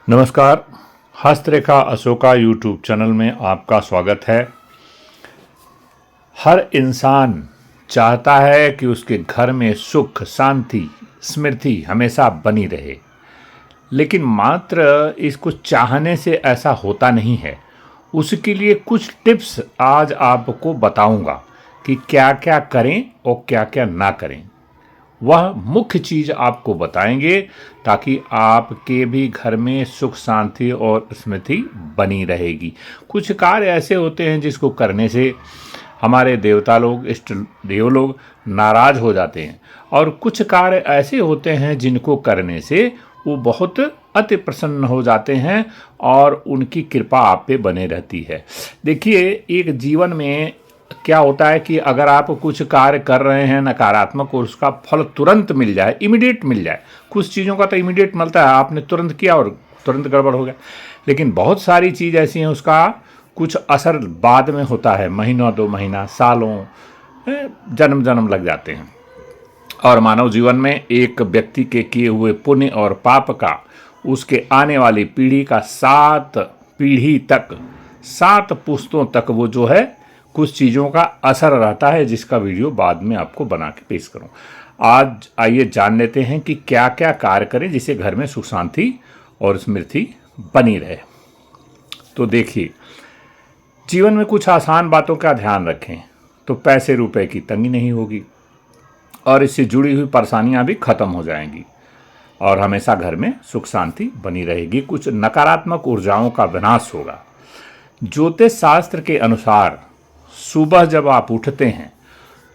नमस्कार। हस्तरेखा Ashoka YouTube channel में आपका स्वागत है। हर इंसान चाहता है कि उसके घर में सुख, शांति, समृद्धि हमेशा बनी रहे, लेकिन मात्र इसको चाहने से ऐसा होता नहीं है। उसके लिए कुछ टिप्स आज आपको बताऊंगा कि क्या क्या करें और क्या क्या ना करें। वह मुख्य चीज आपको बताएंगे ताकि आपके भी घर में सुख, शांति और स्मृति बनी रहेगी। कुछ कार्य ऐसे होते हैं जिसको करने से हमारे देवता लोग, इष्ट देव लोग नाराज हो जाते हैं, और कुछ कार्य ऐसे होते हैं जिनको करने से वो बहुत अति प्रसन्न हो जाते हैं और उनकी कृपा आप पे बने रहती है। देखिए, एक जीवन में क्या होता है कि अगर आप कुछ कार्य कर रहे हैं नकारात्मक और उसका फल तुरंत मिल जाए, इमीडिएट मिल जाए, कुछ चीज़ों का तो इमीडिएट मिलता है, आपने तुरंत किया और तुरंत गड़बड़ हो गया, लेकिन बहुत सारी चीज़ ऐसी हैं उसका कुछ असर बाद में होता है, महीनों, 2 महीना, सालों, जन्म जन्म लग जाते हैं। और मानव जीवन में एक व्यक्ति के किए हुए पुण्य और पाप का उसके आने वाली पीढ़ी का 7 पीढ़ी तक, 7 पुश्तों तक वो जो है कुछ चीज़ों का असर रहता है, जिसका वीडियो बाद में आपको बना के पेश करूं। आज आइए जान लेते हैं कि क्या क्या कार्य करें जिससे घर में सुख, शांति और स्मृति बनी रहे। तो देखिए, जीवन में कुछ आसान बातों का ध्यान रखें तो पैसे रुपए की तंगी नहीं होगी और इससे जुड़ी हुई परेशानियां भी खत्म हो जाएंगी और हमेशा घर में सुख शांति बनी रहेगी। कुछ नकारात्मक ऊर्जाओं का विनाश होगा। ज्योतिष शास्त्र के अनुसार सुबह जब आप उठते हैं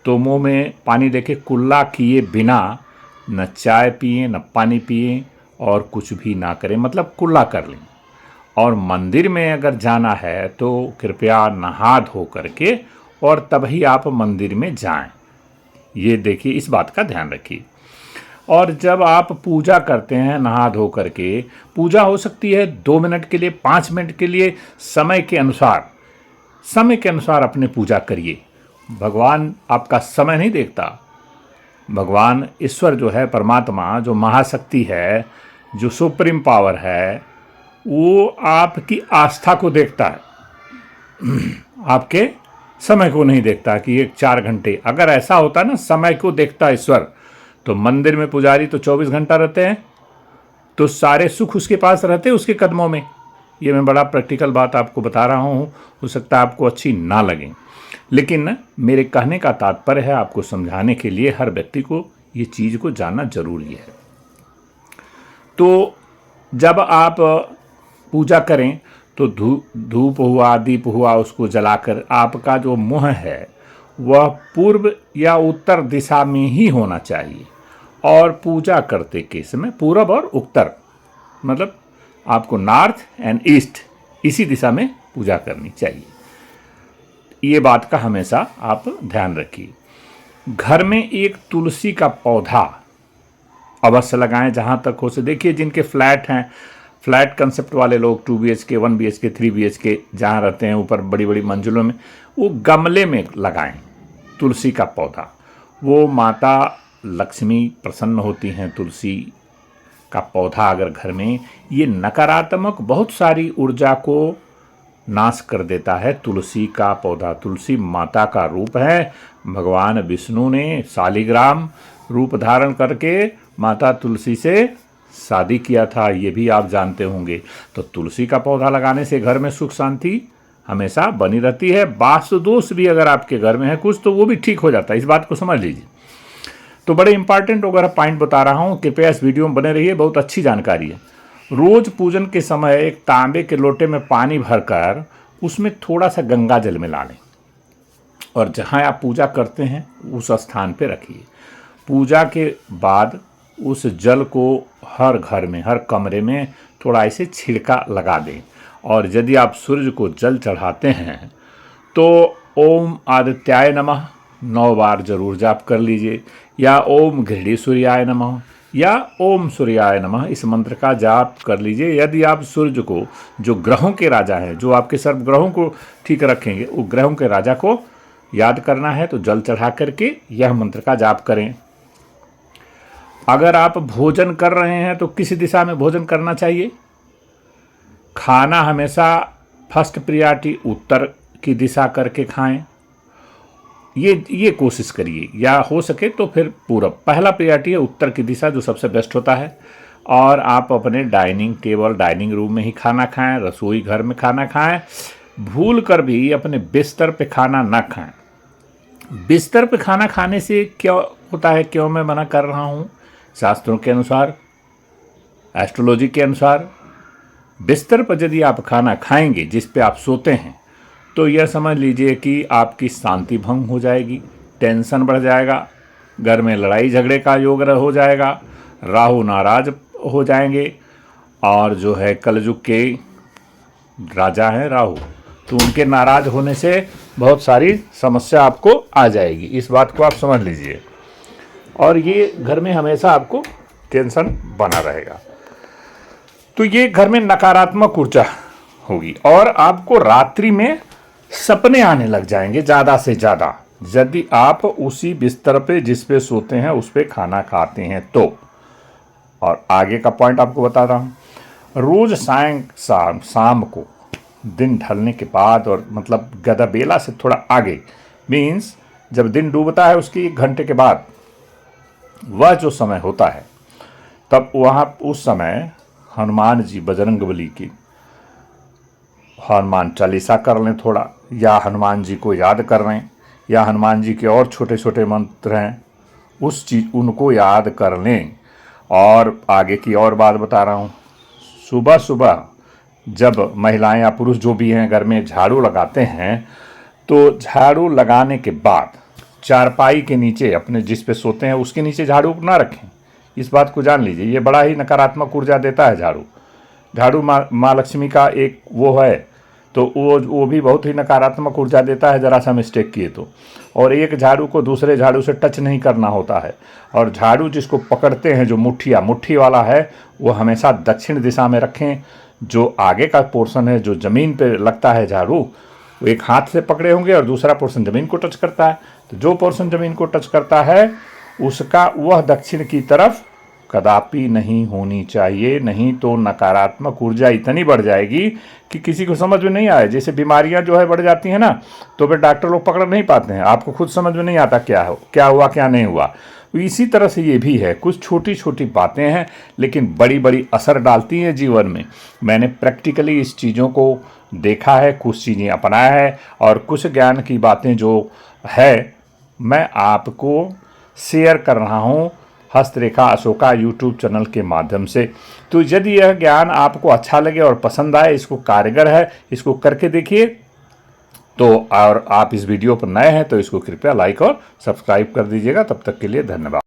तो मुंह में पानी लेके कुल्ला किए बिना न चाय पिए न पानी पिए और कुछ भी ना करें, मतलब कुल्ला कर लें। और मंदिर में अगर जाना है तो कृपया नहा धो करके और तभी आप मंदिर में जाएं। ये देखिए, इस बात का ध्यान रखिए। और जब आप पूजा करते हैं नहा धो करके, पूजा हो सकती है 2 मिनट के लिए, 5 मिनट के लिए, समय के अनुसार अपने पूजा करिए। भगवान आपका समय नहीं देखता। भगवान ईश्वर जो है, परमात्मा जो महाशक्ति है, जो सुप्रीम पावर है, वो आपकी आस्था को देखता है, आपके समय को नहीं देखता कि 1-4 घंटे। अगर ऐसा होता ना, समय को देखता ईश्वर, तो मंदिर में पुजारी तो 24 घंटा रहते हैं, तो सारे सुख उसके पास रहते, उसके कदमों में। ये मैं बड़ा प्रैक्टिकल बात आपको बता रहा हूँ, हो सकता है आपको अच्छी ना लगे, लेकिन मेरे कहने का तात्पर्य है आपको समझाने के लिए हर व्यक्ति को ये चीज़ को जानना जरूरी है। तो जब आप पूजा करें तो धूप हुआ, दीप हुआ, उसको जलाकर आपका जो मुंह है वह पूर्व या उत्तर दिशा में ही होना चाहिए। और पूजा करते के समय पूरब और उत्तर, मतलब आपको नॉर्थ एंड ईस्ट, इसी दिशा में पूजा करनी चाहिए। ये बात का हमेशा आप ध्यान रखिए। घर में एक तुलसी का पौधा अवश्य लगाएं जहां तक हो सके। देखिए, जिनके फ्लैट हैं, फ्लैट कंसेप्ट वाले लोग, 2 BHK, 1 BHK, 3 BHK जहाँ रहते हैं ऊपर बड़ी बड़ी मंजिलों में, वो गमले में लगाएं तुलसी का पौधा। वो माता लक्ष्मी प्रसन्न होती हैं। तुलसी का पौधा अगर घर में, ये नकारात्मक बहुत सारी ऊर्जा को नाश कर देता है। तुलसी का पौधा, तुलसी माता का रूप है। भगवान विष्णु ने शालिग्राम रूप धारण करके माता तुलसी से शादी किया था, ये भी आप जानते होंगे। तो तुलसी का पौधा लगाने से घर में सुख शांति हमेशा बनी रहती है। वास्तु दोष भी अगर आपके घर में है कुछ, तो वो भी ठीक हो जाता है, इस बात को समझ लीजिए। तो बड़े इंपॉर्टेंट वगैरह पॉइंट बता रहा हूँ, कृपया इस वीडियो में बने रहिए, बहुत अच्छी जानकारी है। रोज पूजन के समय एक तांबे के लोटे में पानी भरकर उसमें थोड़ा सा गंगा जल मिला लें और जहाँ आप पूजा करते हैं उस स्थान पे रखिए। पूजा के बाद उस जल को हर घर में, हर कमरे में थोड़ा ऐसे छिड़का लगा दें। और यदि आप सूर्य को जल चढ़ाते हैं तो ओम आदित्याय नमः 9 बार जरूर जाप कर लीजिए, या ओम घृणी सूर्याय नमः या ओम सूर्याय नमः, इस मंत्र का जाप कर लीजिए। यदि आप सूर्य को, जो ग्रहों के राजा हैं, जो आपके सर्व ग्रहों को ठीक रखेंगे, वो ग्रहों के राजा को याद करना है तो जल चढ़ा करके यह मंत्र का जाप करें। अगर आप भोजन कर रहे हैं तो किस दिशा में भोजन करना चाहिए? खाना हमेशा फर्स्ट प्रियॉरिटी उत्तर की दिशा करके खाएं। ये कोशिश करिए, या हो सके तो फिर पूरब। पहला प्रियॉरिटी है उत्तर की दिशा, जो सबसे बेस्ट होता है। और आप अपने डाइनिंग टेबल, डाइनिंग रूम में ही खाना खाएं, रसोई घर में खाना खाएं। भूल कर भी अपने बिस्तर पे खाना ना खाएं। बिस्तर पे खाना खाने से क्या होता है, क्यों मैं मना कर रहा हूँ? शास्त्रों के अनुसार, एस्ट्रोलॉजी के अनुसार, बिस्तर पर यदि आप खाना खाएंगे जिस पे आप सोते हैं, तो यह समझ लीजिए कि आपकी शांति भंग हो जाएगी, टेंशन बढ़ जाएगा, घर में लड़ाई झगड़े का योग हो जाएगा, राहु नाराज हो जाएंगे। और जो है कलयुग के राजा हैं राहु, तो उनके नाराज होने से बहुत सारी समस्या आपको आ जाएगी। इस बात को आप समझ लीजिए। और ये घर में हमेशा आपको टेंशन बना रहेगा। तो ये घर में नकारात्मक ऊर्जा होगी और आपको रात्रि में सपने आने लग जाएंगे ज़्यादा से ज़्यादा, यदि आप उसी बिस्तर पे जिस पे सोते हैं उस पे खाना खाते हैं तो। और आगे का पॉइंट आपको बता रहा हूँ, रोज शाम को, दिन ढलने के बाद, और मतलब गदाबेला से थोड़ा आगे, मीन्स जब दिन डूबता है उसकी 1 घंटे के बाद, वह जो समय होता है, तब वहाँ उस समय हनुमान जी, बजरंगबली की हनुमान चालीसा कर लें थोड़ा, या हनुमान जी को याद कर लें, या हनुमान जी के और छोटे छोटे मंत्र हैं उनको याद कर लें। और आगे की और बात बता रहा हूँ, सुबह सुबह जब महिलाएं या पुरुष जो भी हैं घर में झाड़ू लगाते हैं, तो झाड़ू लगाने के बाद चारपाई के नीचे, अपने जिस पे सोते हैं उसके नीचे झाड़ू ना रखें। इस बात को जान लीजिए, ये बड़ा ही नकारात्मक ऊर्जा देता है झाड़ू। माँ लक्ष्मी का एक वो है, तो वो भी बहुत ही नकारात्मक ऊर्जा देता है ज़रा सा मिस्टेक किए तो। और एक झाड़ू को दूसरे झाड़ू से टच नहीं करना होता है। और झाड़ू जिसको पकड़ते हैं, जो मुट्ठी वाला है, वो हमेशा दक्षिण दिशा में रखें। जो आगे का पोर्शन है, जो ज़मीन पे लगता है झाड़ू, वो एक हाथ से पकड़े होंगे और दूसरा पोर्शन ज़मीन को टच करता है। तो जो पोर्शन ज़मीन को टच करता है उसका वह दक्षिण की तरफ कदापि नहीं होनी चाहिए, नहीं तो नकारात्मक ऊर्जा इतनी बढ़ जाएगी कि किसी को समझ में नहीं आए। जैसे बीमारियां जो है बढ़ जाती हैं ना, तो फिर डॉक्टर लोग पकड़ नहीं पाते हैं, आपको खुद समझ में नहीं आता क्या हुआ क्या नहीं हुआ। इसी तरह से ये भी है, कुछ छोटी छोटी बातें हैं लेकिन बड़ी बड़ी असर डालती हैं जीवन में। मैंने प्रैक्टिकली इस चीज़ों को देखा है, कुछ चीज़ें अपनाया है, और कुछ ज्ञान की बातें जो है मैं आपको शेयर कर रहा हूँ हस्तरेखा अशोका यूट्यूब चैनल के माध्यम से। तो यदि यह ज्ञान आपको अच्छा लगे और पसंद आए, इसको कारगर है, इसको करके देखिए। तो और आप इस वीडियो पर नए हैं तो इसको कृपया लाइक और सब्सक्राइब कर दीजिएगा। तब तक के लिए धन्यवाद।